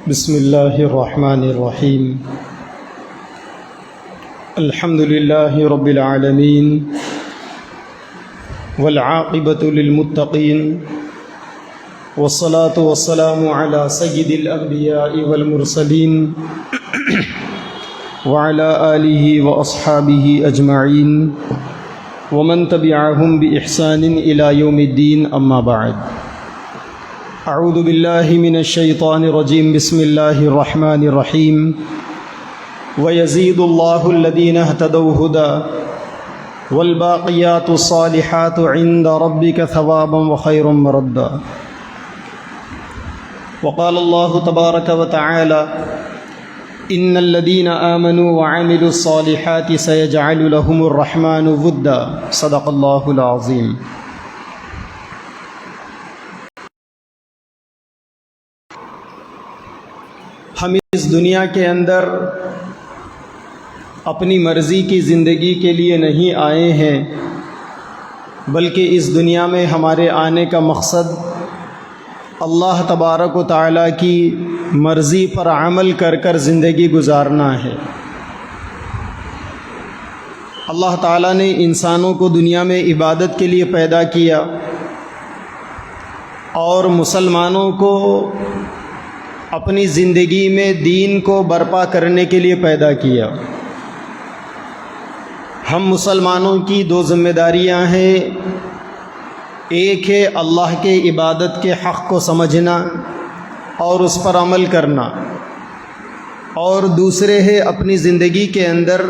بسم اللہ الرحمن الرحیم الحمد للہ رب العالمین والعاقبۃ للمتقین والصلاة والسلام علی سید الانبیاء والمرسلین وعلی آلہ واصحابہ اجمعین ومن تبعہم بإحسان الی یوم الدین اما بعد اعوذ باللہ من الشیطان الرجیم بسم اللہ الرحمن الرحیم ویزید اللہ الذین اہتدوا ھدی والباقیات الصالحات عند ربک ثوابا وخیر مردا وقال اللہ تبارک وتعالی ان الذین آمنوا وعملوا الصالحات سیجعل لهم الرحمن ودا صدق اللہ العظیم۔ ہم اس دنیا کے اندر اپنی مرضی کی زندگی کے لیے نہیں آئے ہیں، بلکہ اس دنیا میں ہمارے آنے کا مقصد اللہ تبارک و تعالیٰ کی مرضی پر عمل کر کر زندگی گزارنا ہے۔ اللہ تعالیٰ نے انسانوں کو دنیا میں عبادت کے لیے پیدا کیا اور مسلمانوں کو اپنی زندگی میں دین کو برپا کرنے کے لیے پیدا کیا۔ ہم مسلمانوں کی دو ذمہ داریاں ہیں، ایک ہے اللہ کے عبادت کے حق کو سمجھنا اور اس پر عمل کرنا، اور دوسرے ہے اپنی زندگی کے اندر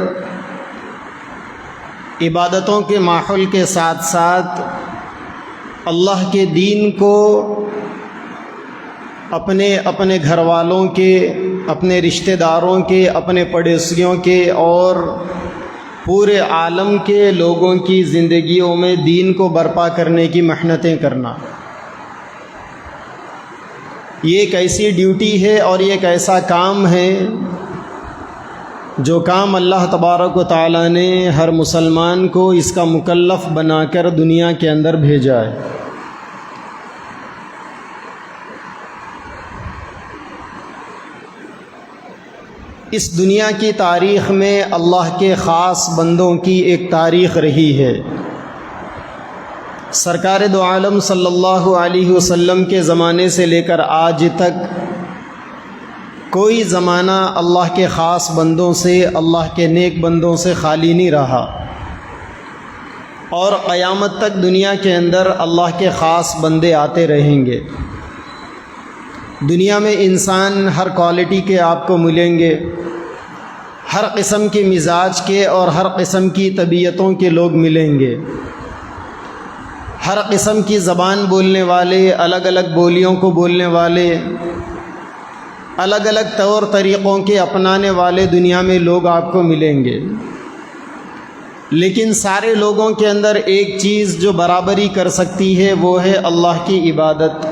عبادتوں کے ماحول کے ساتھ ساتھ اللہ کے دین کو اپنے گھر والوں کے، اپنے رشتہ داروں کے، اپنے پڑوسیوں کے اور پورے عالم کے لوگوں کی زندگیوں میں دین کو برپا کرنے کی محنتیں کرنا۔ یہ ایک ایسی ڈیوٹی ہے اور یہ ایک ایسا کام ہے جو کام اللہ تبارک و تعالیٰ نے ہر مسلمان کو اس کا مکلف بنا کر دنیا کے اندر بھیجا ہے۔ اس دنیا کی تاریخ میں اللہ کے خاص بندوں کی ایک تاریخ رہی ہے۔ سرکار دو عالم صلی اللہ علیہ وسلم کے زمانے سے لے کر آج تک کوئی زمانہ اللہ کے خاص بندوں سے، اللہ کے نیک بندوں سے خالی نہیں رہا، اور قیامت تک دنیا کے اندر اللہ کے خاص بندے آتے رہیں گے۔ دنیا میں انسان ہر کوالٹی کے آپ کو ملیں گے، ہر قسم کے مزاج کے اور ہر قسم کی طبیعتوں کے لوگ ملیں گے، ہر قسم کی زبان بولنے والے، الگ الگ بولیوں کو بولنے والے، الگ الگ طور طریقوں کے اپنانے والے دنیا میں لوگ آپ کو ملیں گے، لیکن سارے لوگوں کے اندر ایک چیز جو برابری کر سکتی ہے وہ ہے اللہ کی عبادت،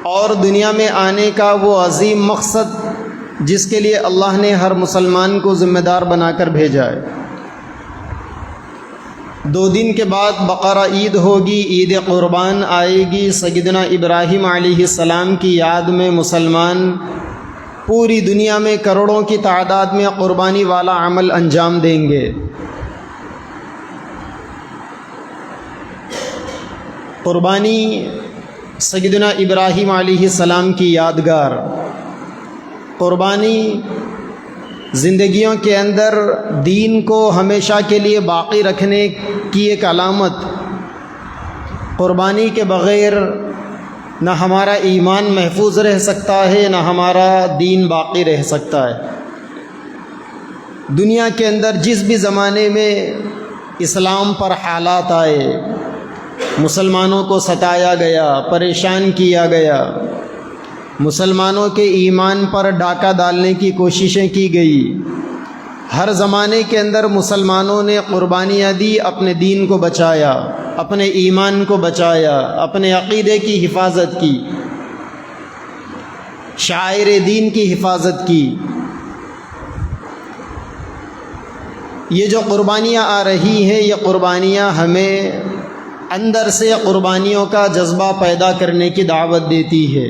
اور دنیا میں آنے کا وہ عظیم مقصد جس کے لیے اللہ نے ہر مسلمان کو ذمہ دار بنا کر بھیجا ہے۔ 2 دن کے بعد بقرہ عید ہوگی، عید قربان آئے گی۔ سیدنا ابراہیم علیہ السلام کی یاد میں مسلمان پوری دنیا میں کروڑوں کی تعداد میں قربانی والا عمل انجام دیں گے۔ قربانی سیدنا ابراہیم علیہ السلام کی یادگار، قربانی زندگیوں کے اندر دین کو ہمیشہ کے لیے باقی رکھنے کی ایک علامت۔ قربانی کے بغیر نہ ہمارا ایمان محفوظ رہ سکتا ہے، نہ ہمارا دین باقی رہ سکتا ہے۔ دنیا کے اندر جس بھی زمانے میں اسلام پر حالات آئے، مسلمانوں کو ستایا گیا، پریشان کیا گیا، مسلمانوں کے ایمان پر ڈاکہ ڈالنے کی کوششیں کی گئی، ہر زمانے کے اندر مسلمانوں نے قربانیاں دی، اپنے دین کو بچایا، اپنے ایمان کو بچایا، اپنے عقیدے کی حفاظت کی، شعائر دین کی حفاظت کی۔ یہ جو قربانیاں آ رہی ہیں، یہ قربانیاں ہمیں اندر سے قربانیوں کا جذبہ پیدا کرنے کی دعوت دیتی ہے۔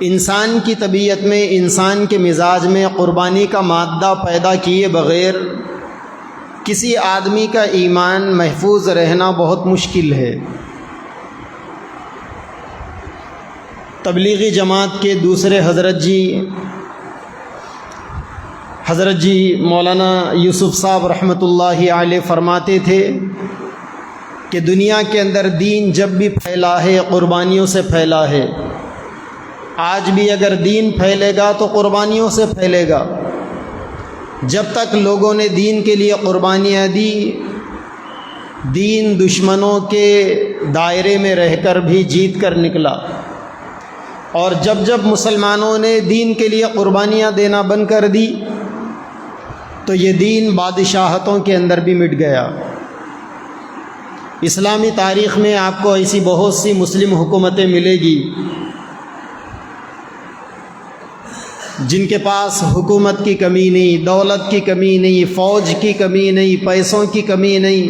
انسان کی طبیعت میں، انسان کے مزاج میں قربانی کا مادہ پیدا کیے بغیر کسی آدمی کا ایمان محفوظ رہنا بہت مشکل ہے۔ تبلیغی جماعت کے دوسرے حضرت جی مولانا یوسف صاحب رحمۃ اللہ علیہ فرماتے تھے کہ دنیا کے اندر دین جب بھی پھیلا ہے قربانیوں سے پھیلا ہے۔ آج بھی اگر دین پھیلے گا تو قربانیوں سے پھیلے گا۔ جب تک لوگوں نے دین کے لیے قربانیاں دی، دین دشمنوں کے دائرے میں رہ کر بھی جیت کر نکلا، اور جب مسلمانوں نے دین کے لیے قربانیاں دینا بند کر دی تو یہ دین بادشاہتوں کے اندر بھی مٹ گیا۔ اسلامی تاریخ میں آپ کو ایسی بہت سی مسلم حکومتیں ملے گی جن کے پاس حکومت کی کمی نہیں، دولت کی کمی نہیں، فوج کی کمی نہیں، پیسوں کی کمی نہیں،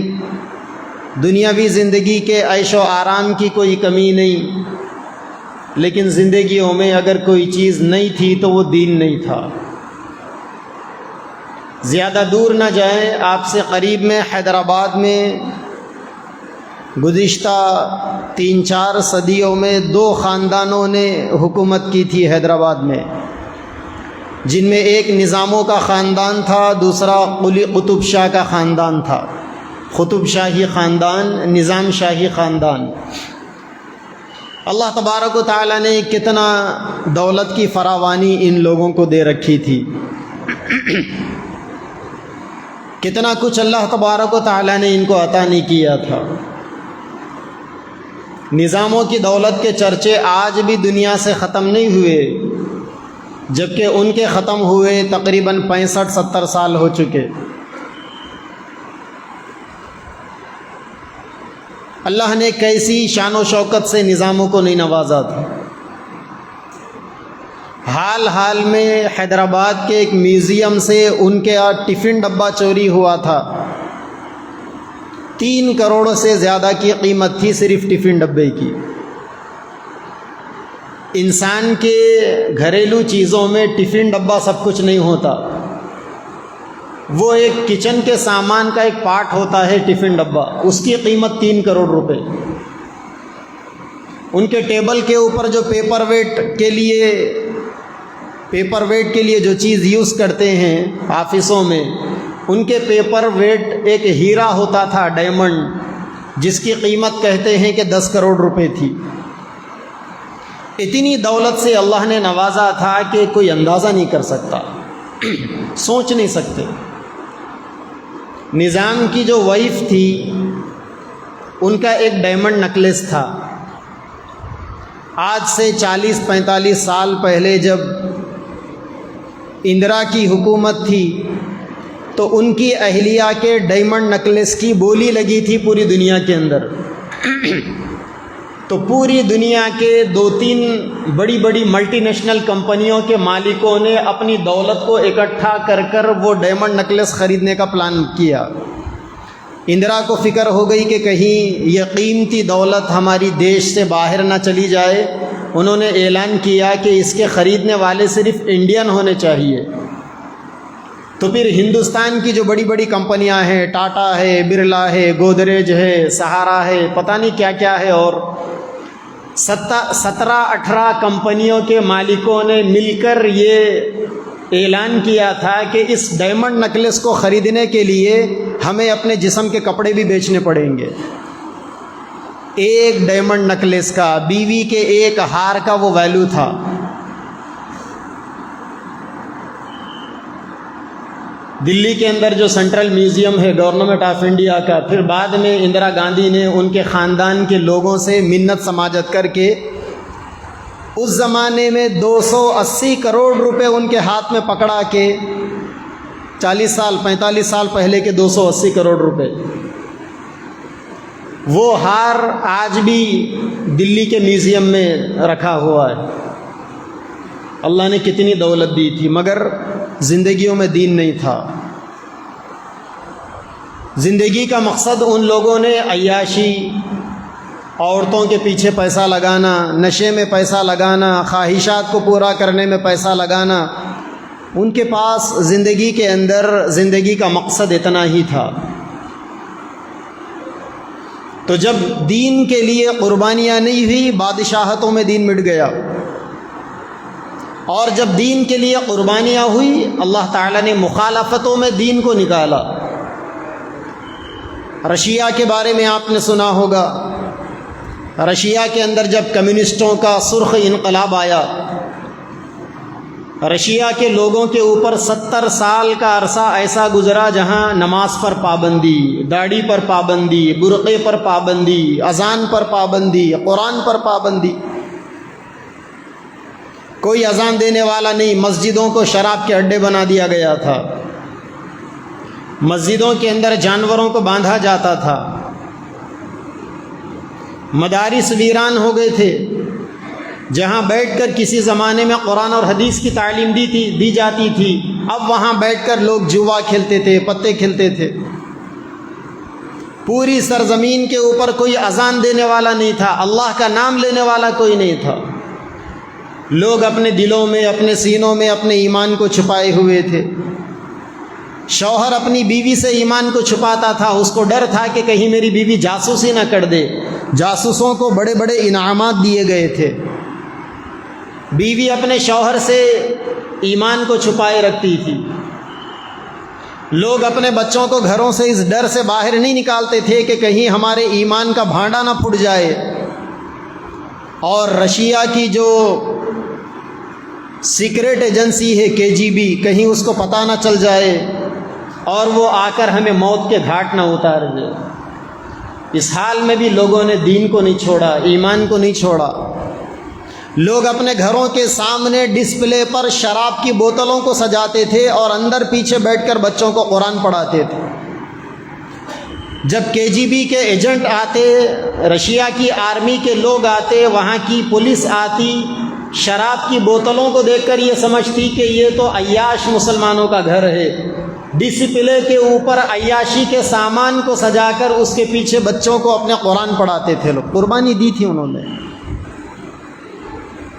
دنیاوی زندگی کے عیش و آرام کی کوئی کمی نہیں، لیکن زندگیوں میں اگر کوئی چیز نہیں تھی تو وہ دین نہیں تھا۔ زیادہ دور نہ جائیں، آپ سے قریب میں حیدرآباد میں گزشتہ 3-4 صدیوں میں 2 خاندانوں نے حکومت کی تھی حیدرآباد میں، جن میں ایک نظاموں کا خاندان تھا، دوسرا قلی قطب شاہ کا خاندان تھا۔ قطب شاہی خاندان، نظام شاہی خاندان۔ اللہ تبارک و تعالیٰ نے کتنا دولت کی فراوانی ان لوگوں کو دے رکھی تھی، کتنا کچھ اللہ تبارک و تعالیٰ نے ان کو عطا نہیں کیا تھا۔ نظاموں کی دولت کے چرچے آج بھی دنیا سے ختم نہیں ہوئے، جبکہ ان کے ختم ہوئے تقریباً 65-70 سال ہو چکے۔ اللہ نے کیسی شان و شوکت سے نظاموں کو نہیں نوازا تھا۔ حال میں حیدرآباد کے ایک میوزیم سے ان کے ٹفن ڈبہ چوری ہوا تھا۔ 3 کروڑ سے زیادہ کی قیمت تھی صرف ٹفن ڈبے کی۔ انسان کے گھریلو چیزوں میں ٹفن ڈبہ سب کچھ نہیں ہوتا، وہ ایک کچن کے سامان کا ایک پارٹ ہوتا ہے ٹفن ڈبہ، اس کی قیمت 3 کروڑ روپے۔ ان کے ٹیبل کے اوپر جو پیپر ویٹ کے لیے جو چیز یوز کرتے ہیں آفسوں میں، ان کے پیپر ویٹ ایک ہیرا ہوتا تھا، ڈائمنڈ، جس کی قیمت کہتے ہیں کہ 10 کروڑ روپے تھی۔ اتنی دولت سے اللہ نے نوازا تھا کہ کوئی اندازہ نہیں کر سکتا، سوچ نہیں سکتے۔ نظام کی جو وائف تھی، ان کا ایک ڈائمنڈ نکلس تھا۔ آج سے 40-45 سال پہلے جب اندرا کی حکومت تھی تو ان کی اہلیہ کے ڈائمنڈ نکلس کی بولی لگی تھی پوری دنیا کے اندر۔ تو پوری دنیا کے 2-3 بڑی ملٹی نیشنل کمپنیوں کے مالکوں نے اپنی دولت کو اکٹھا کر وہ ڈائمنڈ نکلس خریدنے کا پلان کیا۔ اندرا کو فکر ہو گئی کہ کہیں یہ قیمتی دولت ہماری دیش سے باہر نہ چلی جائے۔ انہوں نے اعلان کیا کہ اس کے خریدنے والے صرف انڈین ہونے چاہیے۔ تو پھر ہندوستان کی جو بڑی کمپنیاں ہیں، ٹاٹا ہے، برلا ہے، گودریج ہے، سہارا ہے، پتہ نہیں کیا ہے، اور 17-18 کمپنیوں کے مالکوں نے مل کر یہ اعلان کیا تھا کہ اس ڈائمنڈ نکلس کو خریدنے کے لیے ہمیں اپنے جسم کے کپڑے بھی بیچنے پڑیں گے۔ ایک ڈائمنڈ نکلس کا، بیوی کے ایک ہار کا وہ ویلیو تھا۔ دلی کے اندر جو سینٹرل میوزیم ہے گورنمنٹ آف انڈیا کا، پھر بعد میں اندرا گاندھی نے ان کے خاندان کے لوگوں سے منت سماجت کر کے اس زمانے میں 280 کروڑ روپے ان کے ہاتھ میں پکڑا کے 45 سال پہلے کے 280 کروڑ روپے، وہ ہار آج بھی دلی کے میوزیم میں رکھا ہوا ہے۔ اللہ نے کتنی دولت دی تھی، مگر زندگیوں میں دین نہیں تھا۔ زندگی کا مقصد ان لوگوں نے عیاشی، عورتوں کے پیچھے پیسہ لگانا، نشے میں پیسہ لگانا، خواہشات کو پورا کرنے میں پیسہ لگانا، ان کے پاس زندگی کے اندر زندگی کا مقصد اتنا ہی تھا۔ تو جب دین کے لیے قربانیاں نہیں ہوئی، بادشاہتوں میں دین مٹ گیا، اور جب دین کے لیے قربانیاں ہوئی، اللہ تعالیٰ نے مخالفتوں میں دین کو نکالا۔ رشیا کے بارے میں آپ نے سنا ہوگا، رشیا کے اندر جب کمیونسٹوں کا سرخ انقلاب آیا، رشیا کے لوگوں کے اوپر 70 سال کا عرصہ ایسا گزرا جہاں نماز پر پابندی، داڑھی پر پابندی، برقعے پر پابندی، اذان پر پابندی، قرآن پر پابندی، کوئی اذان دینے والا نہیں۔ مسجدوں کو شراب کے اڈے بنا دیا گیا تھا، مسجدوں کے اندر جانوروں کو باندھا جاتا تھا، مدارس ویران ہو گئے تھے، جہاں بیٹھ کر کسی زمانے میں قرآن اور حدیث کی تعلیم دی جاتی تھی، اب وہاں بیٹھ کر لوگ جوا کھیلتے تھے، پتے کھیلتے تھے۔ پوری سرزمین کے اوپر کوئی اذان دینے والا نہیں تھا، اللہ کا نام لینے والا کوئی نہیں تھا۔ لوگ اپنے دلوں میں، اپنے سینوں میں اپنے ایمان کو چھپائے ہوئے تھے۔ شوہر اپنی بیوی سے ایمان کو چھپاتا تھا، اس کو ڈر تھا کہ کہیں میری بیوی جاسوسی نہ کر دے۔ جاسوسوں کو بڑے بڑے انعامات دیے گئے تھے۔ بیوی اپنے شوہر سے ایمان کو چھپائے رکھتی تھی۔ لوگ اپنے بچوں کو گھروں سے اس ڈر سے باہر نہیں نکالتے تھے کہ کہیں ہمارے ایمان کا بھانڈا نہ پھٹ جائے۔ اور رشیا کی جو سیکرٹ ایجنسی ہے KGB، کہیں اس کو پتہ نہ چل جائے اور وہ آ کر ہمیں موت کے گھاٹ نہ اتار دے۔ اس حال میں بھی لوگوں نے دین کو نہیں چھوڑا، ایمان کو نہیں چھوڑا۔ لوگ اپنے گھروں کے سامنے ڈسپلے پر شراب کی بوتلوں کو سجاتے تھے اور اندر پیچھے بیٹھ کر بچوں کو قرآن پڑھاتے تھے۔ جب KGB کے ایجنٹ آتے، رشیا کی آرمی کے لوگ آتے، وہاں کی پولیس آتی، شراب کی بوتلوں کو دیکھ کر یہ سمجھتی کہ یہ تو عیاش مسلمانوں کا گھر ہے۔ ڈسپلے کے اوپر عیاشی کے سامان کو سجا کر اس کے پیچھے بچوں کو اپنے قرآن پڑھاتے تھے لوگ۔ قربانی دی تھی انہوں نے۔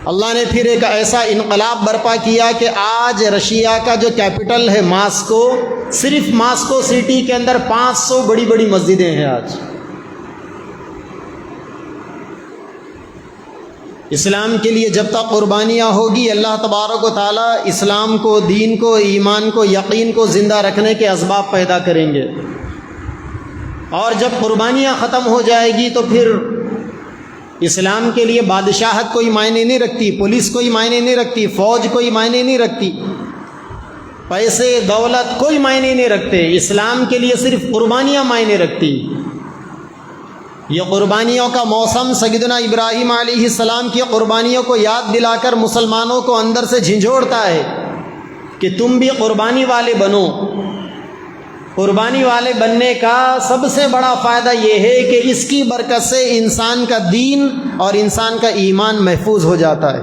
اللہ نے پھر ایک ایسا انقلاب برپا کیا کہ آج رشیا کا جو کیپٹل ہے ماسکو، صرف ماسکو سٹی کے اندر 500 بڑی بڑی مسجدیں ہیں آج۔ اسلام کے لیے جب تک قربانیاں ہوگی، اللہ تبارک و تعالیٰ اسلام کو، دین کو، ایمان کو، یقین کو زندہ رکھنے کے اسباب پیدا کریں گے۔ اور جب قربانیاں ختم ہو جائے گی تو پھر اسلام کے لیے بادشاہت کوئی معنی نہیں رکھتی، پولیس کوئی معنی نہیں رکھتی، فوج کوئی معنی نہیں رکھتی، پیسے دولت کوئی معنی نہیں رکھتے۔ اسلام کے لیے صرف قربانیاں معنی رکھتی۔ یہ قربانیوں کا موسم سیدنا ابراہیم علیہ السلام کی قربانیوں کو یاد دلا کر مسلمانوں کو اندر سے جھنجھوڑتا ہے کہ تم بھی قربانی والے بنو۔ قربانی والے بننے کا سب سے بڑا فائدہ یہ ہے کہ اس کی برکت سے انسان کا دین اور انسان کا ایمان محفوظ ہو جاتا ہے۔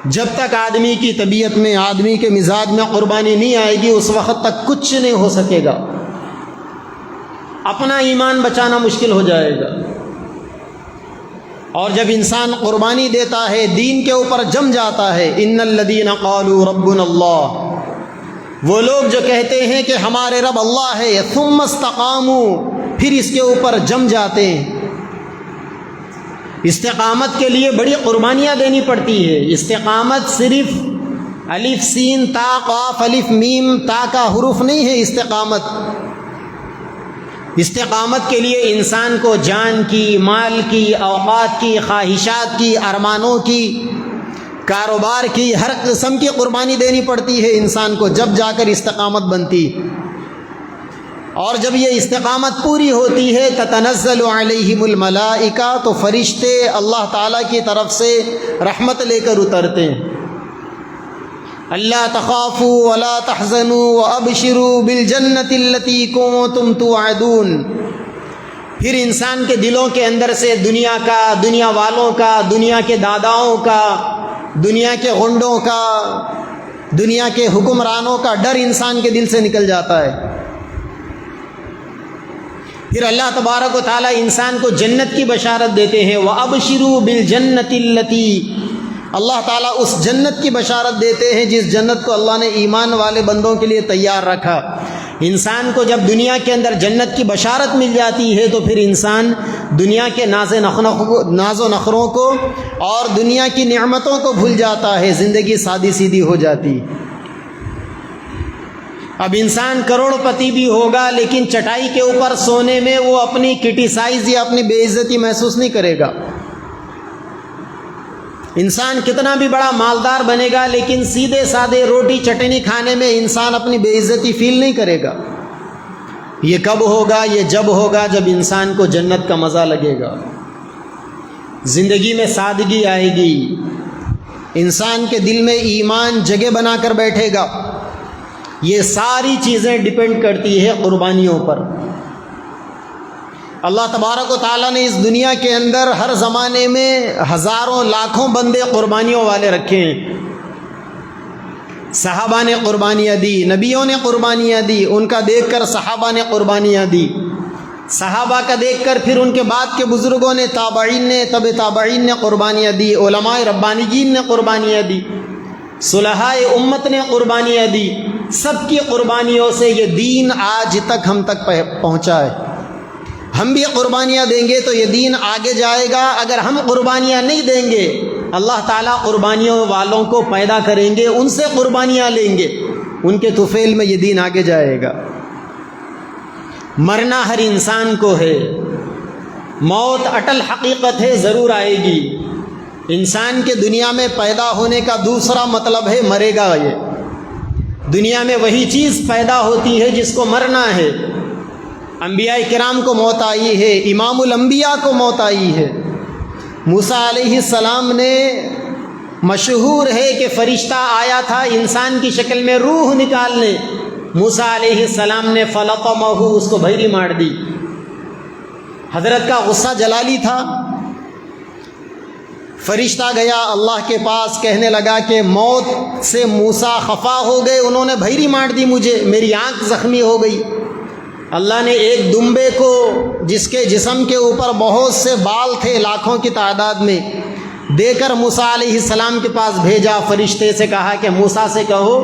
جب تک آدمی کی طبیعت میں، آدمی کے مزاج میں قربانی نہیں آئے گی، اس وقت تک کچھ نہیں ہو سکے گا۔ اپنا ایمان بچانا مشکل ہو جائے گا۔ اور جب انسان قربانی دیتا ہے، دین کے اوپر جم جاتا ہے، ان الذین قالوا ربنا اللہ، وہ لوگ جو کہتے ہیں کہ ہمارے رب اللہ ہے، ثم استقاموا، پھر اس کے اوپر جم جاتے ہیں۔ استقامت کے لیے بڑی قربانیاں دینی پڑتی ہے۔ استقامت صرف الف سین تا قاف الف میم تا کا حروف نہیں ہے۔ استقامت کے لیے انسان کو جان کی، مال کی، اوقات کی، خواہشات کی، ارمانوں کی، کاروبار کی، ہر قسم کی قربانی دینی پڑتی ہے انسان کو، جب جا کر استقامت بنتی۔ اور جب یہ استقامت پوری ہوتی ہے، تتنزل علیہم الملائکہ، تو فرشتے اللہ تعالیٰ کی طرف سے رحمت لے کر اترتے ہیں۔ اللہ تخافوا ولا تحزنوا وابشروا بالجنۃ التي كنتم توعدون۔ پھر انسان کے دلوں کے اندر سے دنیا کا، دنیا والوں کا، دنیا کے داداؤں کا، دنیا کے غنڈوں کا، دنیا کے حکمرانوں کا ڈر انسان کے دل سے نکل جاتا ہے۔ پھر اللہ تبارک و تعالیٰ انسان کو جنت کی بشارت دیتے ہیں، وَأَبْشِرُوا بِالْجَنَّةِ الَّتِي، اللہ تعالیٰ اس جنت کی بشارت دیتے ہیں جس جنت کو اللہ نے ایمان والے بندوں کے لیے تیار رکھا۔ انسان کو جب دنیا کے اندر جنت کی بشارت مل جاتی ہے تو پھر انسان دنیا کے ناز و نخروں کو اور دنیا کی نعمتوں کو بھول جاتا ہے، زندگی سادی سیدھی ہو جاتی۔ اب انسان کروڑ پتی بھی ہوگا لیکن چٹائی کے اوپر سونے میں وہ اپنی کرٹیسائز یا اپنی بے عزتی محسوس نہیں کرے گا۔ انسان کتنا بھی بڑا مالدار بنے گا لیکن سیدھے سادے روٹی چٹنی کھانے میں انسان اپنی بے عزتی فیل نہیں کرے گا۔ یہ کب ہوگا؟ یہ جب ہوگا جب انسان کو جنت کا مزہ لگے گا، زندگی میں سادگی آئے گی، انسان کے دل میں ایمان جگہ بنا کر بیٹھے گا۔ یہ ساری چیزیں ڈیپینڈ کرتی ہے قربانیوں پر۔ اللہ تبارک و تعالیٰ نے اس دنیا کے اندر ہر زمانے میں ہزاروں لاکھوں بندے قربانیوں والے رکھے ہیں۔ صحابہ نے قربانیاں دی، نبیوں نے قربانیاں دی، ان کا دیکھ کر صحابہ نے قربانیاں دی، صحابہ کا دیکھ کر پھر ان کے بعد کے بزرگوں نے، تابعین نے، تبع تابعین نے قربانیاں دی، علماء ربانیین نے قربانیاں دی، صلحاء امت نے قربانیاں دی۔ سب کی قربانیوں سے یہ دین آج تک ہم تک پہنچا ہے۔ ہم بھی قربانیاں دیں گے تو یہ دین آگے جائے گا۔ اگر ہم قربانیاں نہیں دیں گے، اللہ تعالیٰ قربانیوں والوں کو پیدا کریں گے، ان سے قربانیاں لیں گے، ان کے طفیل میں یہ دین آگے جائے گا۔ مرنا ہر انسان کو ہے، موت اٹل حقیقت ہے، ضرور آئے گی۔ انسان کے دنیا میں پیدا ہونے کا دوسرا مطلب ہے مرے گا۔ یہ دنیا میں وہی چیز پیدا ہوتی ہے جس کو مرنا ہے۔ انبیاء کرام کو موت آئی ہے، امام الانبیاء کو موت آئی ہے۔ موسیٰ علیہ السلام نے، مشہور ہے کہ فرشتہ آیا تھا انسان کی شکل میں روح نکالنے، موسیٰ علیہ السلام نے فلطمہ، اس کو بھیری مار دی۔ حضرت کا غصہ جلالی تھا۔ فرشتہ گیا اللہ کے پاس، کہنے لگا کہ موت سے موسیٰ خفا ہو گئے، انہوں نے بھیری مار دی مجھے، میری آنکھ زخمی ہو گئی۔ اللہ نے ایک دمبے کو، جس کے جسم کے اوپر بہت سے بال تھے لاکھوں کی تعداد میں، دے کر موسیٰ علیہ السلام کے پاس بھیجا۔ فرشتے سے کہا کہ موسیٰ سے کہو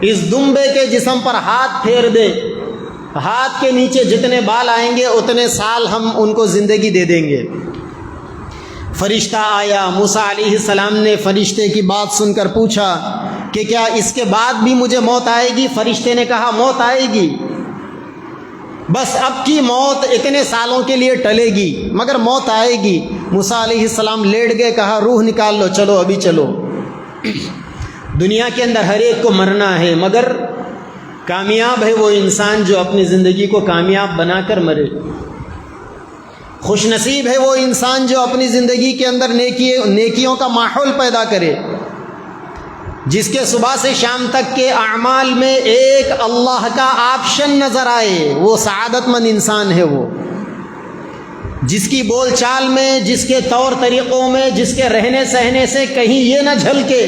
اس دمبے کے جسم پر ہاتھ پھیر دے، ہاتھ کے نیچے جتنے بال آئیں گے اتنے سال ہم ان کو زندگی دے دیں گے۔ فرشتہ آیا، موسیٰ علیہ السلام نے فرشتے کی بات سن کر پوچھا کہ کیا اس کے بعد بھی مجھے موت آئے گی؟ فرشتے نے کہا موت آئے گی، بس اب کی موت اتنے سالوں کے لیے ٹلے گی، مگر موت آئے گی۔ موسیٰ علیہ السلام لیٹ گئے، کہا روح نکال لو، چلو ابھی چلو۔ دنیا کے اندر ہر ایک کو مرنا ہے، مگر کامیاب ہے وہ انسان جو اپنی زندگی کو کامیاب بنا کر مرے۔ خوش نصیب ہے وہ انسان جو اپنی زندگی کے اندر نیکیوں کا ماحول پیدا کرے، جس کے صبح سے شام تک کے اعمال میں ایک اللہ کا آپشن نظر آئے، وہ سعادت مند انسان ہے۔ وہ جس کی بول چال میں، جس کے طور طریقوں میں، جس کے رہنے سہنے سے کہیں یہ نہ جھلکے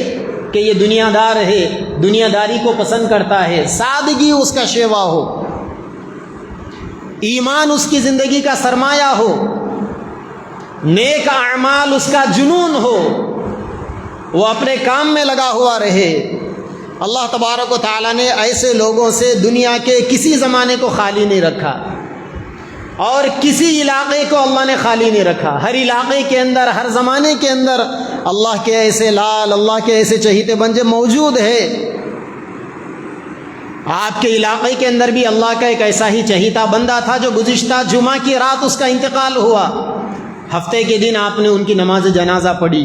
کہ یہ دنیا دار ہے، دنیا داری کو پسند کرتا ہے، سادگی اس کا شیوا ہو، ایمان اس کی زندگی کا سرمایہ ہو، نیک اعمال اس کا جنون ہو، وہ اپنے کام میں لگا ہوا رہے۔ اللہ تبارک و تعالیٰ نے ایسے لوگوں سے دنیا کے کسی زمانے کو خالی نہیں رکھا، اور کسی علاقے کو اللہ نے خالی نہیں رکھا۔ ہر علاقے کے اندر، ہر زمانے کے اندر اللہ کے ایسے لال، اللہ کے ایسے چہیتے بنجے موجود ہے۔ آپ کے علاقے کے اندر بھی اللہ کا ایک ایسا ہی چہیتا بندہ تھا جو گزشتہ جمعہ کی رات اس کا انتقال ہوا، ہفتے کے دن آپ نے ان کی نماز جنازہ پڑھی،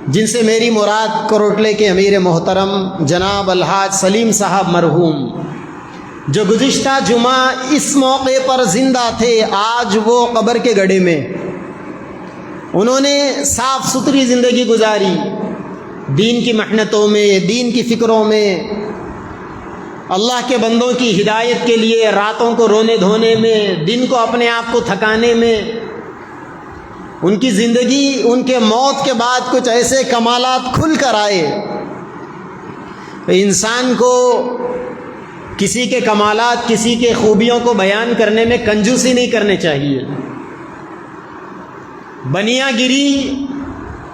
جن سے میری مراد کروٹلے کے امیر محترم جناب الحاج سلیم صاحب مرحوم، جو گزشتہ جمعہ اس موقع پر زندہ تھے، آج وہ قبر کے گڑھے میں۔ انہوں نے صاف ستھری زندگی گزاری، دین کی محنتوں میں، دین کی فکروں میں، اللہ کے بندوں کی ہدایت کے لیے، راتوں کو رونے دھونے میں، دن کو اپنے آپ کو تھکانے میں۔ ان کی زندگی، ان کے موت کے بعد کچھ ایسے کمالات کھل کر آئے، انسان کو کسی کے کمالات، کسی کے خوبیوں کو بیان کرنے میں کنجوسی نہیں کرنے چاہیے. بنیا گیری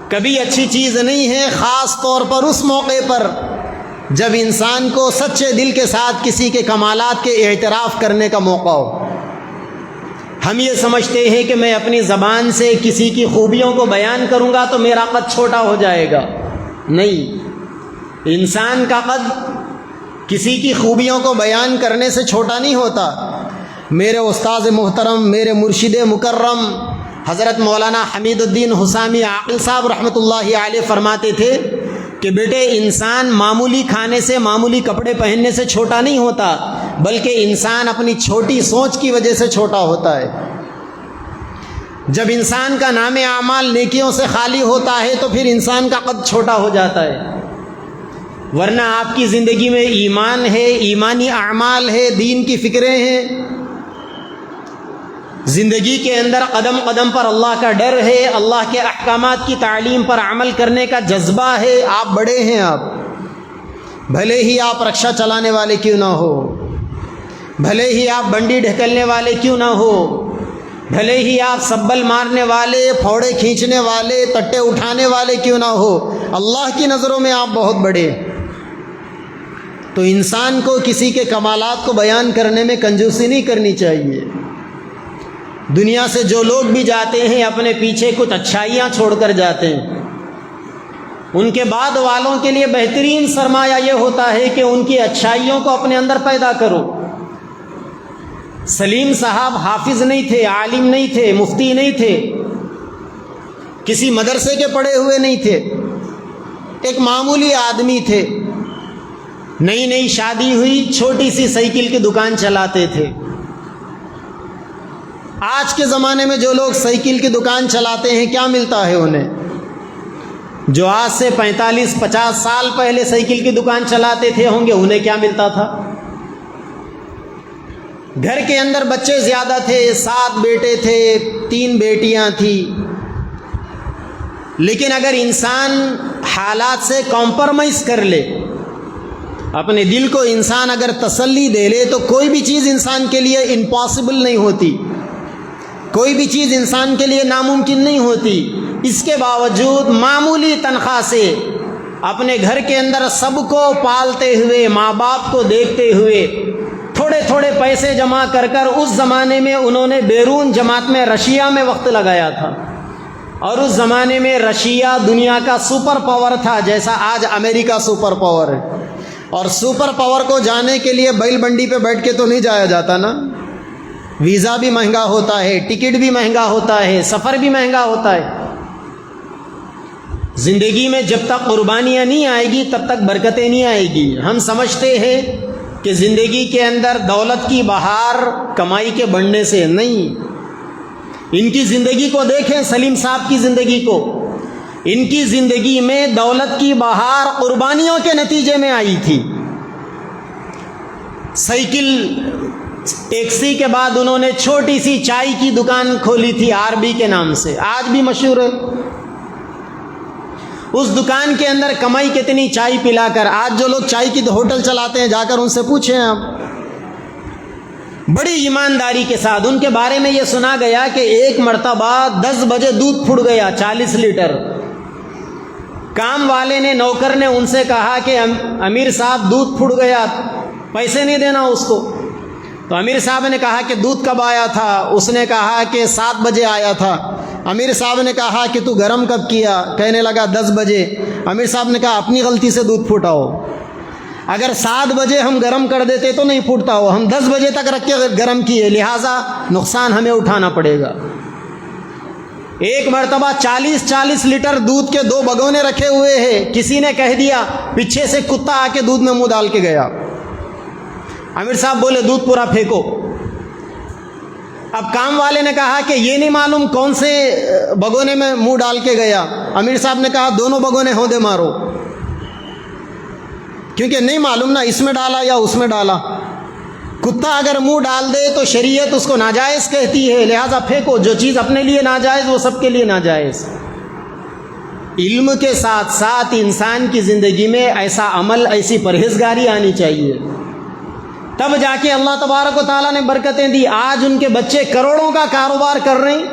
کبھی اچھی چیز نہیں ہے، خاص طور پر اس موقع پر جب انسان کو سچے دل کے ساتھ کسی کے کمالات کے اعتراف کرنے کا موقع ہو. ہم یہ سمجھتے ہیں کہ میں اپنی زبان سے کسی کی خوبیوں کو بیان کروں گا تو میرا قد چھوٹا ہو جائے گا. نہیں، انسان کا قد کسی کی خوبیوں کو بیان کرنے سے چھوٹا نہیں ہوتا. میرے استاذ محترم، میرے مرشد مکرم حضرت مولانا حمید الدین حسامی عاقل صاحب رحمۃ اللہ علیہ فرماتے تھے کہ بیٹے، انسان معمولی کھانے سے، معمولی کپڑے پہننے سے چھوٹا نہیں ہوتا، بلکہ انسان اپنی چھوٹی سوچ کی وجہ سے چھوٹا ہوتا ہے. جب انسان کا نام اعمال نیکیوں سے خالی ہوتا ہے تو پھر انسان کا قد چھوٹا ہو جاتا ہے. ورنہ آپ کی زندگی میں ایمان ہے، ایمانی اعمال ہے، دین کی فکریں ہیں، زندگی کے اندر قدم قدم پر اللہ کا ڈر ہے، اللہ کے احکامات کی تعلیم پر عمل کرنے کا جذبہ ہے. آپ بڑے ہیں، آپ بھلے ہی آپ رکشہ چلانے والے کیوں نہ ہو، بھلے ہی آپ بنڈی ڈھکلنے والے کیوں نہ ہو، بھلے ہی آپ سبل مارنے والے، پھوڑے کھینچنے والے، تٹے اٹھانے والے کیوں نہ ہو، اللہ کی نظروں میں آپ بہت بڑے. تو انسان کو کسی کے کمالات کو بیان کرنے میں کنجوسی نہیں کرنی چاہیے. دنیا سے جو لوگ بھی جاتے ہیں اپنے پیچھے کچھ اچھائیاں چھوڑ کر جاتے ہیں. ان کے بعد والوں کے لیے بہترین سرمایہ یہ ہوتا ہے کہ ان کی اچھائیوں کو اپنے اندر پیدا کرو. سلیم صاحب حافظ نہیں تھے، عالم نہیں تھے، مفتی نہیں تھے، کسی مدرسے کے پڑھے ہوئے نہیں تھے، ایک معمولی آدمی تھے. نئی نئی شادی ہوئی، چھوٹی سی سائیکل کی دکان چلاتے تھے. آج کے زمانے میں جو لوگ سائیکل کی دکان چلاتے ہیں کیا ملتا ہے انہیں؟ جو آج سے 45-50 سال پہلے سائیکل کی دکان چلاتے تھے ہوں گے، انہیں کیا ملتا تھا؟ گھر کے اندر بچے زیادہ تھے، 7 بیٹے تھے، 3 بیٹیاں تھیں. لیکن اگر انسان حالات سے کمپرومائز کر لے، اپنے دل کو انسان اگر تسلی دے لے، تو کوئی بھی چیز انسان کے لیے امپاسبل نہیں ہوتی، کوئی بھی چیز انسان کے لیے ناممکن نہیں ہوتی. اس کے باوجود معمولی تنخواہ سے اپنے گھر کے اندر سب کو پالتے ہوئے، ماں باپ کو دیکھتے ہوئے، تھوڑے تھوڑے پیسے جمع کر کر اس زمانے میں انہوں نے بیرون جماعت میں رشیا میں وقت لگایا تھا. اور اس زمانے میں رشیا دنیا کا سپر پاور تھا، جیسا آج امریکہ سپر پاور ہے. اور سپر پاور کو جانے کے لیے بیل بنڈی پہ بیٹھ کے تو نہیں جایا جاتا نا. ویزا بھی مہنگا ہوتا ہے، ٹکٹ بھی مہنگا ہوتا ہے، سفر بھی مہنگا ہوتا ہے. زندگی میں جب تک قربانیاں نہیں آئے گی تب تک برکتیں نہیں آئے گی. ہم سمجھتے ہیں کہ زندگی کے اندر دولت کی بہار کمائی کے بڑھنے سے نہیں. ان کی زندگی کو دیکھیں، سلیم صاحب کی زندگی کو. ان کی زندگی میں دولت کی بہار قربانیوں کے نتیجے میں آئی تھی. سائیکل ٹیکسی کے بعد انہوں نے چھوٹی سی چائے کی دکان کھولی تھی RB کے نام سے، آج بھی مشہور ہے. اس دکان کے اندر کمائی کتنی چائے پلا کر. آج جو لوگ چائے کی ہوٹل چلاتے ہیں جا کر ان سے پوچھیں آپ. بڑی ایمانداری کے ساتھ ان کے بارے میں یہ سنا گیا کہ ایک مرتبہ 10 بجے دودھ پھٹ گیا 40 لیٹر. کام والے نے، نوکر نے ان سے کہا کہ امیر صاحب دودھ پھٹ گیا، پیسے نہیں دینا اس کو. تو امیر صاحب نے کہا کہ دودھ کب آیا تھا؟ اس نے کہا کہ 7 بجے آیا تھا. امیر صاحب نے کہا کہ تو گرم کب کیا؟ کہنے لگا 10 بجے. امیر صاحب نے کہا اپنی غلطی سے دودھ پھوٹا ہو. اگر 7 بجے ہم گرم کر دیتے تو نہیں پھوٹتا ہو، ہم 10 بجے تک رکھ کے گرم کیے، لہٰذا نقصان ہمیں اٹھانا پڑے گا. ایک مرتبہ 40 لیٹر دودھ کے 2 بگونے رکھے ہوئے ہیں، کسی نے کہہ دیا، پیچھے سے کتا آ کے دودھ میں منہ ڈال کے گیا. امیر صاحب بولے دودھ پورا پھینکو. اب کام والے نے کہا کہ یہ نہیں معلوم کون سے بگونے میں منہ ڈال کے گیا. امیر صاحب نے کہا دونوں بگونے ہودے مارو، کیونکہ نہیں معلوم نا اس میں ڈالا یا اس میں ڈالا. کتا اگر منہ ڈال دے تو شریعت اس کو ناجائز کہتی ہے، لہٰذا پھینکو. جو چیز اپنے لیے ناجائز وہ سب کے لیے ناجائز. علم کے ساتھ ساتھ انسان کی زندگی میں ایسا عمل، ایسی پرہیزگاری آنی چاہیے. تب جا کے اللہ تبارک و تعالیٰ نے برکتیں دی. آج ان کے بچے کروڑوں کا کاروبار کر رہے ہیں،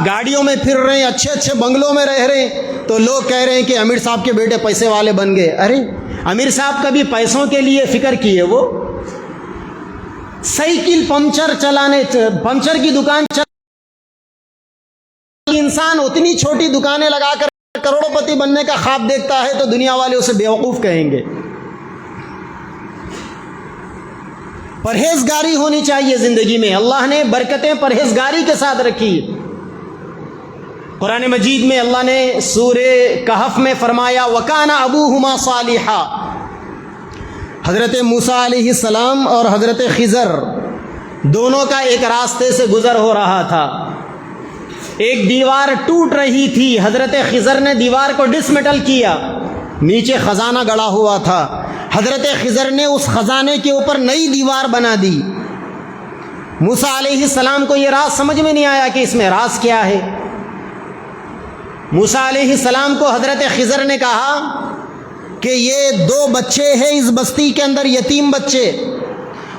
گاڑیوں میں پھر رہے ہیں، اچھے اچھے بنگلوں میں رہ رہے ہیں، تو لوگ کہہ رہے ہیں کہ امیر صاحب کے بیٹے پیسے والے بن گئے. ارے امیر صاحب کبھی پیسوں کے لیے فکر کیے؟ وہ سائیکل پنچر کی دکان انسان اتنی چھوٹی دکانیں لگا کر کروڑوں پتی بننے کا خواب دیکھتا ہے تو دنیا والے اسے بیوقوف کہیں گے. پرہیزگاری ہونی چاہیے زندگی میں. اللہ نے برکتیں پرہیزگاری کے ساتھ رکھی. قرآن مجید میں اللہ نے سورہ کہف میں فرمایا وَكَانَ أَبُوهُمَا صَالِحًا. حضرت موسیٰ علیہ السلام اور حضرت خضر دونوں کا ایک راستے سے گزر ہو رہا تھا. ایک دیوار ٹوٹ رہی تھی، حضرت خضر نے دیوار کو ڈسمٹل کیا، نیچے خزانہ گڑا ہوا تھا. حضرت خضر نے اس خزانے کے اوپر نئی دیوار بنا دی. موسیٰ علیہ السلام کو یہ راز سمجھ میں نہیں آیا کہ اس میں راز کیا ہے. موسیٰ علیہ السلام کو حضرت خضر نے کہا کہ یہ 2 بچے ہیں اس بستی کے اندر، یتیم بچے،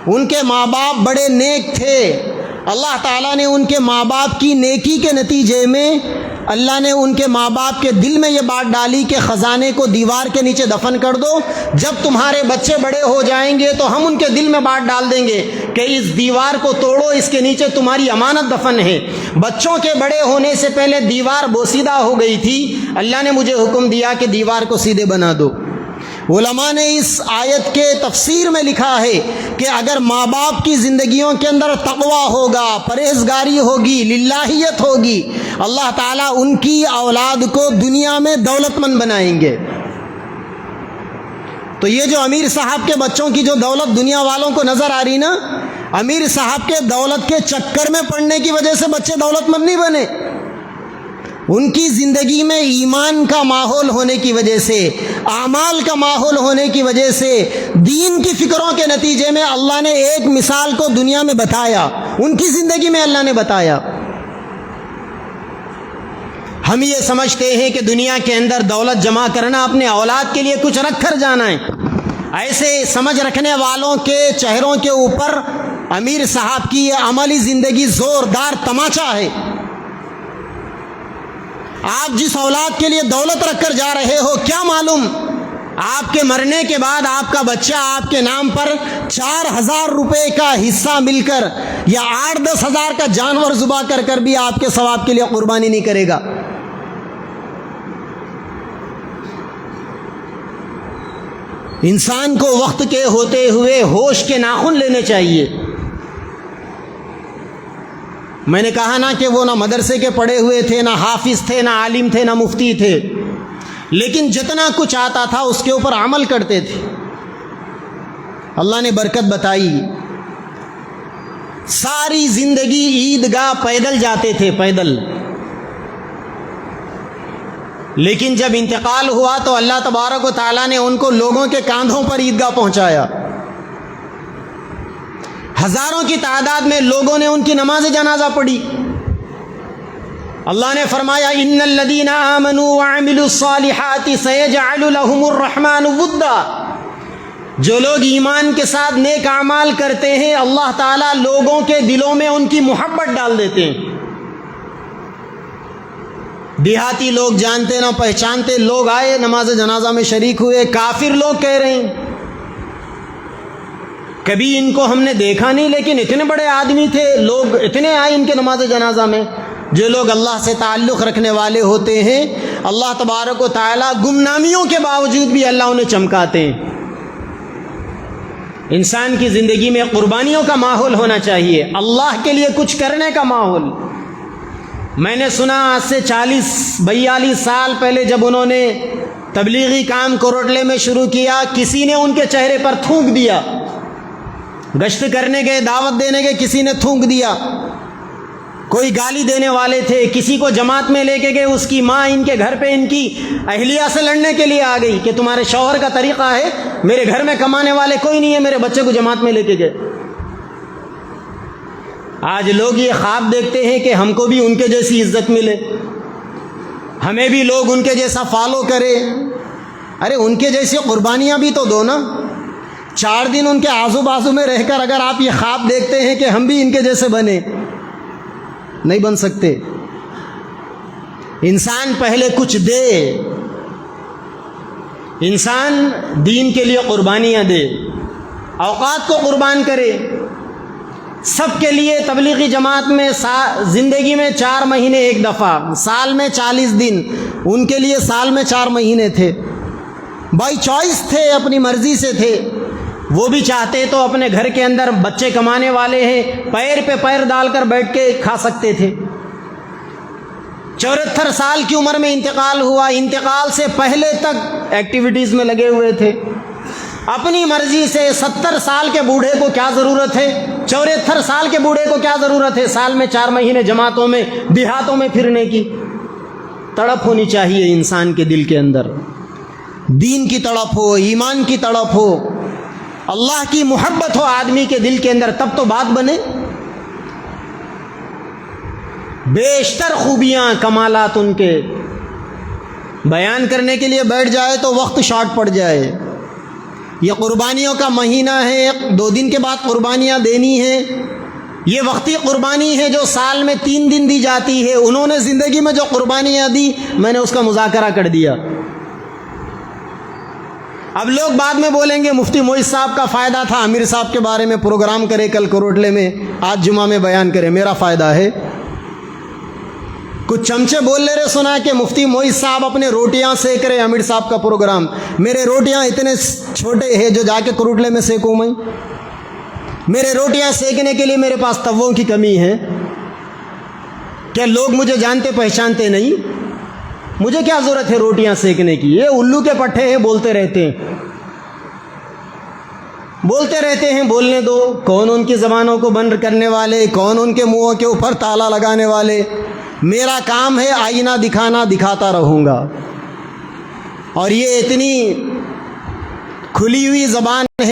ان کے ماں باپ بڑے نیک تھے. اللہ تعالیٰ نے ان کے ماں باپ کی نیکی کے نتیجے میں اللہ نے ان کے ماں باپ کے دل میں یہ بات ڈالی کہ خزانے کو دیوار کے نیچے دفن کر دو، جب تمہارے بچے بڑے ہو جائیں گے تو ہم ان کے دل میں بات ڈال دیں گے کہ اس دیوار کو توڑو، اس کے نیچے تمہاری امانت دفن ہے. بچوں کے بڑے ہونے سے پہلے دیوار بوسیدہ ہو گئی تھی. اللہ نے مجھے حکم دیا کہ دیوار کو سیدھے بنا دو. علماء نے اس آیت کے تفسیر میں لکھا ہے کہ اگر ماں باپ کی زندگیوں کے اندر تقویٰ ہوگا، پرہیزگاری ہوگی، للہیت ہوگی، اللہ تعالیٰ ان کی اولاد کو دنیا میں دولت مند بنائیں گے. تو یہ جو امیر صاحب کے بچوں کی جو دولت دنیا والوں کو نظر آ رہی نا، امیر صاحب کے دولت کے چکر میں پڑنے کی وجہ سے بچے دولت مند نہیں بنے. ان کی زندگی میں ایمان کا ماحول ہونے کی وجہ سے، اعمال کا ماحول ہونے کی وجہ سے، دین کی فکروں کے نتیجے میں اللہ نے ایک مثال کو دنیا میں بتایا، ان کی زندگی میں اللہ نے بتایا. ہم یہ سمجھتے ہیں کہ دنیا کے اندر دولت جمع کرنا اپنے اولاد کے لیے کچھ رکھ کر جانا ہے. ایسے سمجھ رکھنے والوں کے چہروں کے اوپر امیر صاحب کی یہ عملی زندگی زوردار تماچا ہے. آپ جس اولاد کے لیے دولت رکھ کر جا رہے ہو، کیا معلوم آپ کے مرنے کے بعد آپ کا بچہ آپ کے نام پر 4,000 روپے کا حصہ مل کر یا 8-10 ہزار کا جانور ذبح کر کر بھی آپ کے ثواب کے لیے قربانی نہیں کرے گا. انسان کو وقت کے ہوتے ہوئے ہوش کے ناخن لینے چاہیے. میں نے کہا نا کہ وہ نہ مدرسے کے پڑھے ہوئے تھے، نہ حافظ تھے، نہ عالم تھے، نہ مفتی تھے، لیکن جتنا کچھ آتا تھا اس کے اوپر عمل کرتے تھے. اللہ نے برکت بتائی. ساری زندگی عیدگاہ پیدل جاتے تھے، پیدل. لیکن جب انتقال ہوا تو اللہ تبارک و تعالیٰ نے ان کو لوگوں کے کاندھوں پر عیدگاہ پہنچایا. ہزاروں کی تعداد میں لوگوں نے ان کی نماز جنازہ پڑھی. اللہ نے فرمایا ان الذین آمنوا وعملوا الصالحات سیجعل لهم الرحمن ودا. جو لوگ ایمان کے ساتھ نیک اعمال کرتے ہیں اللہ تعالیٰ لوگوں کے دلوں میں ان کی محبت ڈال دیتے ہیں. دیہاتی لوگ جانتے نہ پہچانتے لوگ آئے نماز جنازہ میں شریک ہوئے. کافر لوگ کہہ رہے ہیں کبھی ان کو ہم نے دیکھا نہیں، لیکن اتنے بڑے آدمی تھے، لوگ اتنے آئے ان کے نماز جنازہ میں. جو لوگ اللہ سے تعلق رکھنے والے ہوتے ہیں اللہ تبارک و تعالیٰ گمنامیوں کے باوجود بھی اللہ انہیں چمکاتے ہیں. انسان کی زندگی میں قربانیوں کا ماحول ہونا چاہیے، اللہ کے لیے کچھ کرنے کا ماحول. میں نے سنا آج سے 40-42 سال پہلے جب انہوں نے تبلیغی کام کوروٹلے میں شروع کیا، کسی نے ان کے چہرے پر تھوک دیا. گشت کرنے گئے، دعوت دینے گئے، کسی نے تھوک دیا. کوئی گالی دینے والے تھے، کسی کو جماعت میں لے کے گئے، اس کی ماں ان کے گھر پہ ان کی اہلیہ سے لڑنے کے لیے آ گئی کہ تمہارے شوہر کا طریقہ ہے، میرے گھر میں کمانے والے کوئی نہیں ہے، میرے بچے کو جماعت میں لے کے گئے. آج لوگ یہ خواب دیکھتے ہیں کہ ہم کو بھی ان کے جیسی عزت ملے، ہمیں بھی لوگ ان کے جیسا فالو کرے. ارے ان کے جیسی قربانیاں بھی تو دو نا. 4 دن ان کے آزو بازو میں رہ کر اگر آپ یہ خواب دیکھتے ہیں کہ ہم بھی ان کے جیسے بنے، نہیں بن سکتے۔ انسان پہلے کچھ دے، انسان دین کے لیے قربانیاں دے، اوقات کو قربان کرے۔ سب کے لیے تبلیغی جماعت میں زندگی میں 4 مہینے ایک دفعہ، سال میں 40 دن، ان کے لیے سال میں 4 مہینے تھے، بائی چوائس تھے، اپنی مرضی سے تھے۔ وہ بھی چاہتے تو اپنے گھر کے اندر بچے کمانے والے ہیں، پیر پہ پیر ڈال کر بیٹھ کے کھا سکتے تھے۔ 74 سال کی عمر میں انتقال ہوا، انتقال سے پہلے تک ایکٹیویٹیز میں لگے ہوئے تھے اپنی مرضی سے۔ 70 سال کے بوڑھے کو کیا ضرورت ہے، 74 سال کے بوڑھے کو کیا ضرورت ہے سال میں 4 مہینے جماعتوں میں دیہاتوں میں پھرنے کی؟ تڑپ ہونی چاہیے انسان کے دل کے اندر، دین کی تڑپ ہو، ایمان کی تڑپ ہو، اللہ کی محبت ہو آدمی کے دل کے اندر، تب تو بات بنے۔ بیشتر خوبیاں کمالات ان کے بیان کرنے کے لیے بیٹھ جائے تو وقت شارٹ پڑ جائے۔ یہ قربانیوں کا مہینہ ہے، 2 دن کے بعد قربانیاں دینی ہیں، یہ وقتی قربانی ہے جو سال میں 3 دن دی جاتی ہے۔ انہوں نے زندگی میں جو قربانیاں دی میں نے اس کا مذاکرہ کر دیا۔ اب لوگ بعد میں بولیں گے مفتی معیز صاحب کا فائدہ تھا، امیر صاحب کے بارے میں پروگرام کرے کل کروٹلے میں، آج جمعہ میں بیان کرے، میرا فائدہ ہے؟ کچھ چمچے بول لے رہے سنا کہ مفتی معیز صاحب اپنے روٹیاں سیک رہے، امیر صاحب کا پروگرام، میرے روٹیاں اتنے چھوٹے ہیں جو جا کے کروٹلے میں سیکوں میں؟ میرے روٹیاں سیکنے کے لیے میرے پاس تووں کی کمی ہے کیا؟ لوگ مجھے جانتے پہچانتے نہیں، مجھے کیا ضرورت ہے روٹیاں سیکنے کی؟ یہ الو کے پٹھے ہیں، بولتے رہتے ہیں، بولنے دو۔ کون ان کی زبانوں کو بند کرنے والے، کون ان کے منہوں کے اوپر تالا لگانے والے؟ میرا کام ہے آئینہ دکھانا، دکھاتا رہوں گا۔ اور یہ اتنی کھلی ہوئی زبان ہے،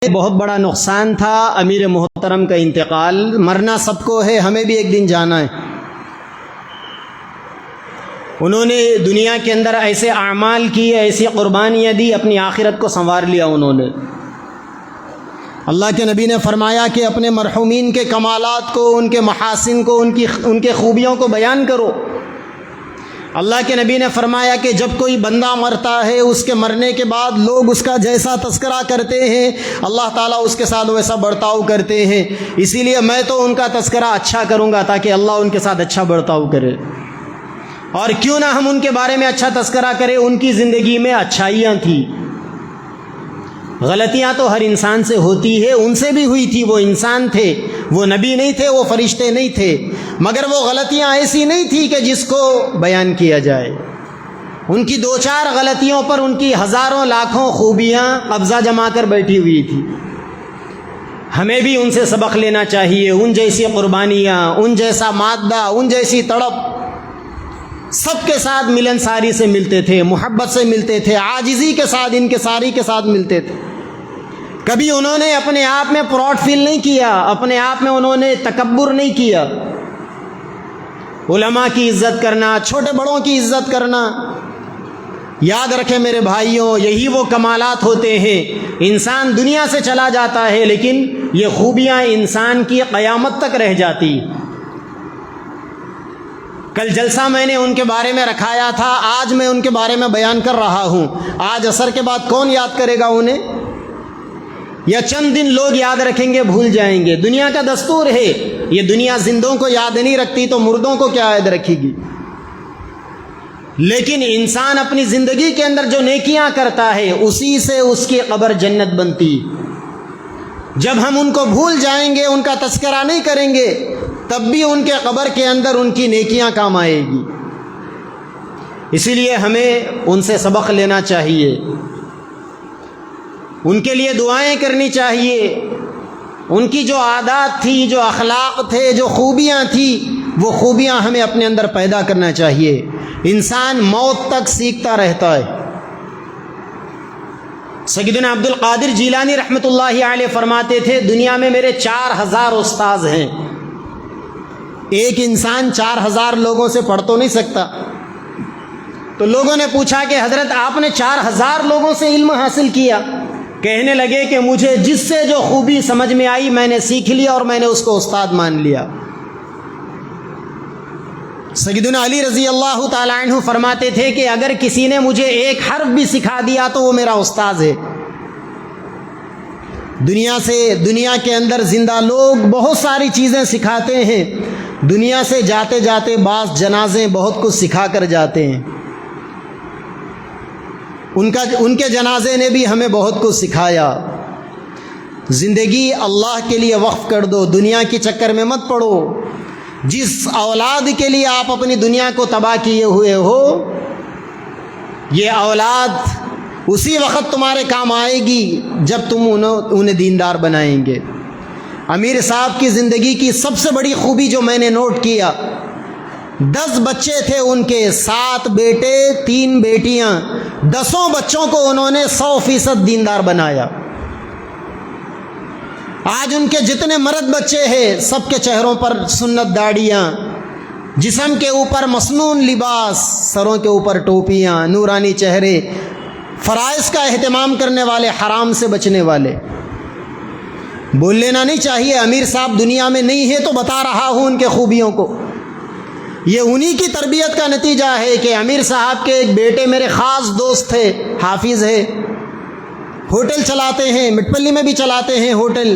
بہت بڑا نقصان تھا امیر محترم کا انتقال۔ مرنا سب کو ہے، ہمیں بھی ایک دن جانا ہے۔ انہوں نے دنیا کے اندر ایسے اعمال کیے، ایسی قربانیاں دی، اپنی آخرت کو سنوار لیا انہوں نے۔ اللہ کے نبی نے فرمایا کہ اپنے مرحومین کے کمالات کو، ان کے محاسن کو، ان کے خوبیوں کو بیان کرو۔ اللہ کے نبی نے فرمایا کہ جب کوئی بندہ مرتا ہے، اس کے مرنے کے بعد لوگ اس کا جیسا تذکرہ کرتے ہیں اللہ تعالیٰ اس کے ساتھ ویسا برتاؤ کرتے ہیں، اسی لیے میں تو ان کا تذکرہ اچھا کروں گا تاکہ اللہ ان کے ساتھ اچھا برتاؤ کرے۔ اور کیوں نہ ہم ان کے بارے میں اچھا تذکرہ کریں، ان کی زندگی میں اچھائیاں تھیں، غلطیاں تو ہر انسان سے ہوتی ہے، ان سے بھی ہوئی تھی، وہ انسان تھے، وہ نبی نہیں تھے، وہ فرشتے نہیں تھے، مگر وہ غلطیاں ایسی نہیں تھی کہ جس کو بیان کیا جائے۔ ان کی 2-4 غلطیوں پر ان کی ہزاروں لاکھوں خوبیاں قبضہ جما کر بیٹھی ہوئی تھی۔ ہمیں بھی ان سے سبق لینا چاہیے، ان جیسی قربانیاں، ان جیسا مادہ، ان جیسی تڑپ۔ سب کے ساتھ ملن ساری سے ملتے تھے، محبت سے ملتے تھے، عاجزی کے ساتھ، انکساری کے ساتھ ملتے تھے۔ کبھی انہوں نے اپنے آپ میں پراؤڈ فیل نہیں کیا، اپنے آپ میں انہوں نے تکبر نہیں کیا۔ علماء کی عزت کرنا، چھوٹے بڑوں کی عزت کرنا، یاد رکھیں میرے بھائیوں، یہی وہ کمالات ہوتے ہیں۔ انسان دنیا سے چلا جاتا ہے لیکن یہ خوبیاں انسان کی قیامت تک رہ جاتی۔ کل جلسہ میں نے ان کے بارے میں رکھایا تھا، آج میں ان کے بارے میں بیان کر رہا ہوں۔ آج عصر کے بعد کون یاد کرے گا انہیں؟ یا چند دن لوگ یاد رکھیں گے، بھول جائیں گے۔ دنیا کا دستور ہے، یہ دنیا زندوں کو یاد نہیں رکھتی تو مردوں کو کیا یاد رکھے گی؟ لیکن انسان اپنی زندگی کے اندر جو نیکیاں کرتا ہے اسی سے اس کی قبر جنت بنتی۔ جب ہم ان کو بھول جائیں گے، ان کا تذکرہ نہیں کریں گے، تب بھی ان کے قبر کے اندر ان کی نیکیاں کام آئے گی۔ اسی لیے ہمیں ان سے سبق لینا چاہیے، ان کے لیے دعائیں کرنی چاہیے۔ ان کی جو عادات تھی، جو اخلاق تھے، جو خوبیاں تھیں، وہ خوبیاں ہمیں اپنے اندر پیدا کرنا چاہیے۔ انسان موت تک سیکھتا رہتا ہے۔ سیدنا عبد القادر جیلانی رحمۃ اللہ علیہ فرماتے تھے، دنیا میں میرے 4000 استاذ ہیں۔ ایک انسان 4000 لوگوں سے پڑھ تو نہیں سکتا، تو لوگوں نے پوچھا کہ حضرت آپ نے 4000 لوگوں سے علم حاصل کیا؟ کہنے لگے کہ مجھے جس سے جو خوبی سمجھ میں آئی میں نے سیکھ لیا اور میں نے اس کو استاد مان لیا۔ سیدنا علی رضی اللہ تعالی عنہ فرماتے تھے کہ اگر کسی نے مجھے ایک حرف بھی سکھا دیا تو وہ میرا استاد ہے۔ دنیا کے اندر زندہ لوگ بہت ساری چیزیں سکھاتے ہیں، دنیا سے جاتے جاتے بعض جنازے بہت کچھ سکھا کر جاتے ہیں۔ ان کے جنازے نے بھی ہمیں بہت کچھ سکھایا۔ زندگی اللہ کے لیے وقف کر دو، دنیا کے چکر میں مت پڑو۔ جس اولاد کے لیے آپ اپنی دنیا کو تباہ کیے ہوئے ہو، یہ اولاد اسی وقت تمہارے کام آئے گی جب تم انہیں دیندار بنائیں گے۔ امیر صاحب کی زندگی کی سب سے بڑی خوبی جو میں نے نوٹ کیا، 10 بچے تھے ان کے، 7 بیٹے 3 بیٹیاں، 10 بچوں کو انہوں نے 100% دیندار بنایا۔ آج ان کے جتنے مرد بچے ہیں سب کے چہروں پر سنت داڑیاں، جسم کے اوپر مسنون لباس، سروں کے اوپر ٹوپیاں، نورانی چہرے، فرائض کا اہتمام کرنے والے، حرام سے بچنے والے۔ بول لینا نہیں چاہیے امیر صاحب دنیا میں نہیں ہے تو بتا رہا ہوں ان کے خوبیوں کو۔ یہ انہی کی تربیت کا نتیجہ ہے کہ امیر صاحب کے ایک بیٹے میرے خاص دوست تھے، حافظ ہے، ہوٹل چلاتے ہیں، مٹپلی میں بھی چلاتے ہیں ہوٹل۔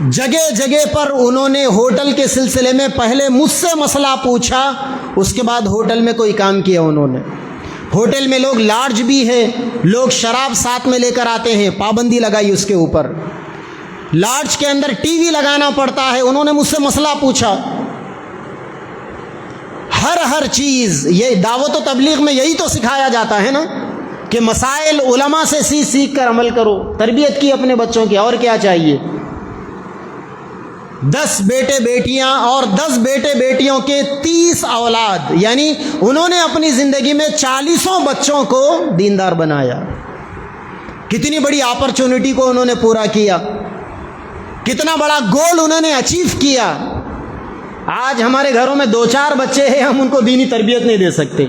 جگہ جگہ پر انہوں نے ہوٹل کے سلسلے میں پہلے مجھ سے مسئلہ پوچھا، اس کے بعد ہوٹل میں کوئی کام کیا انہوں نے۔ ہوٹل میں لوگ لارج بھی ہے، لوگ شراب ساتھ میں لے کر آتے ہیں، پابندی لگائی اس کے اوپر۔ لارج کے اندر ٹی وی لگانا پڑتا ہے، انہوں نے مجھ سے مسئلہ پوچھا۔ ہر چیز، یہ دعوت و تبلیغ میں یہی تو سکھایا جاتا ہے نا کہ مسائل علماء سے سیکھ کر عمل کرو، تربیت کی اپنے بچوں کی، اور کیا چاہیے۔ 10 بیٹے بیٹیاں اور 10 بیٹے بیٹیوں کے 30 اولاد، یعنی انہوں نے اپنی زندگی میں 40 بچوں کو دیندار بنایا۔ کتنی بڑی اپرچونٹی کو انہوں نے پورا کیا، کتنا بڑا گول انہوں نے اچیو کیا۔ آج ہمارے گھروں میں 2-4 بچے ہیں، ہم ان کو دینی تربیت نہیں دے سکتے۔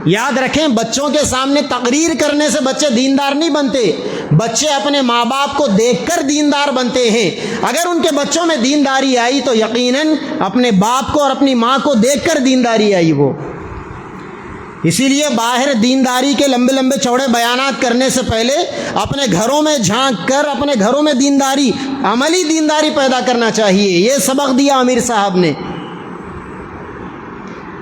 یاد رکھیں، بچوں کے سامنے تقریر کرنے سے بچے دیندار نہیں بنتے، بچے اپنے ماں باپ کو دیکھ کر دیندار بنتے ہیں۔ اگر ان کے بچوں میں دینداری آئی تو یقیناً اپنے باپ کو اور اپنی ماں کو دیکھ کر دینداری آئی وہ۔ اسی لیے باہر دینداری کے لمبے لمبے چوڑے بیانات کرنے سے پہلے اپنے گھروں میں جھانک کر اپنے گھروں میں دینداری، عملی دینداری پیدا کرنا چاہیے۔ یہ سبق دیا امیر صاحب نے۔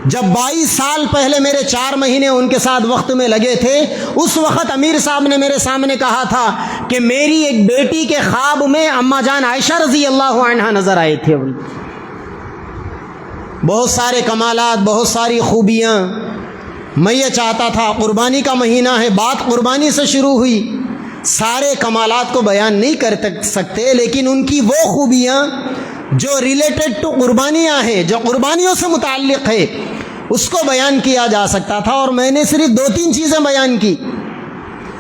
جب 22 سال پہلے میرے 4 مہینے ان کے ساتھ وقت میں لگے تھے، اس وقت امیر صاحب نے میرے سامنے کہا تھا کہ میری ایک بیٹی کے خواب میں اما جان عائشہ رضی اللہ عنہا نظر آئے تھے۔ بہت سارے کمالات، بہت ساری خوبیاں۔ میں یہ چاہتا تھا، قربانی کا مہینہ ہے، بات قربانی سے شروع ہوئی، سارے کمالات کو بیان نہیں کر سکتے، لیکن ان کی وہ خوبیاں جو ریلیٹڈ ٹو قربانیاں ہیں، جو قربانیوں سے متعلق ہے، اس کو بیان کیا جا سکتا تھا، اور میں نے صرف 2-3 چیزیں بیان کی۔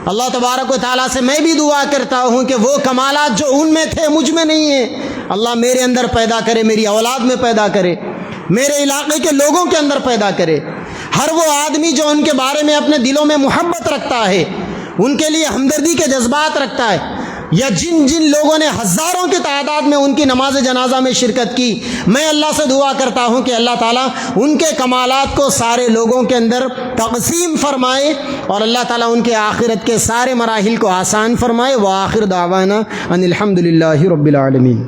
اللہ تبارک و تعالیٰ سے میں بھی دعا کرتا ہوں کہ وہ کمالات جو ان میں تھے مجھ میں نہیں ہیں، اللہ میرے اندر پیدا کرے، میری اولاد میں پیدا کرے، میرے علاقے کے لوگوں کے اندر پیدا کرے۔ ہر وہ آدمی جو ان کے بارے میں اپنے دلوں میں محبت رکھتا ہے، ان کے لیے ہمدردی کے جذبات رکھتا ہے، یا جن لوگوں نے ہزاروں کی تعداد میں ان کی نماز جنازہ میں شرکت کی، میں اللہ سے دعا کرتا ہوں کہ اللہ تعالیٰ ان کے کمالات کو سارے لوگوں کے اندر تقسیم فرمائے، اور اللہ تعالیٰ ان کے آخرت کے سارے مراحل کو آسان فرمائے۔ وآخر دعوانا ان الحمد للہ رب العالمین۔